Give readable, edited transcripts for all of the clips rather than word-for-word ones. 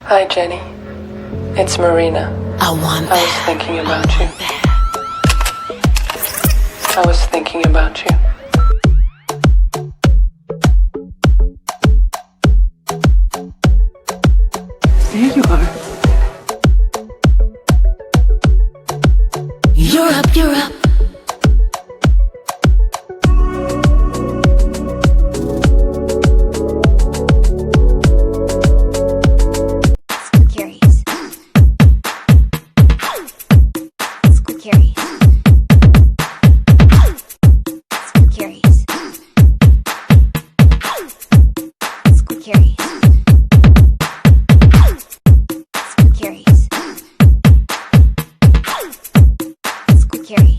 Hi, Jenny. It's Marina. I want I was that. thinking about you. I was thinking about you. There you are. You're up, you're up. Curious. Curious. Curious. Curious. Curious. Curious.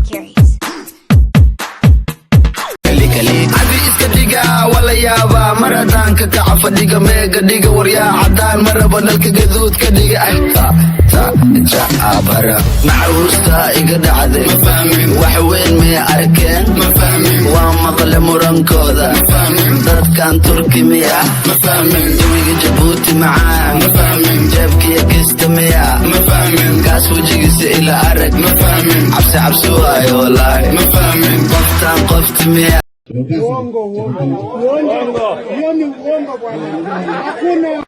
Curious. Adi iska dhiga wala yaaba maradaanka kaca fadhiga meega dhiga waryaa cadaan maraba nalka gaduud ka dhiga jaabara macawusta iga dhacday wax weyn may arkeen waa maqle murankooda dadkan turki miya jawiga jabuuti macaan jeebkiya kista miya kaas wejigiisa ila arag cabsi cabsi waayo walaahi qoftaan qofti miya Uongo, uongo. Hiyo ni uongo bwana. Hakuna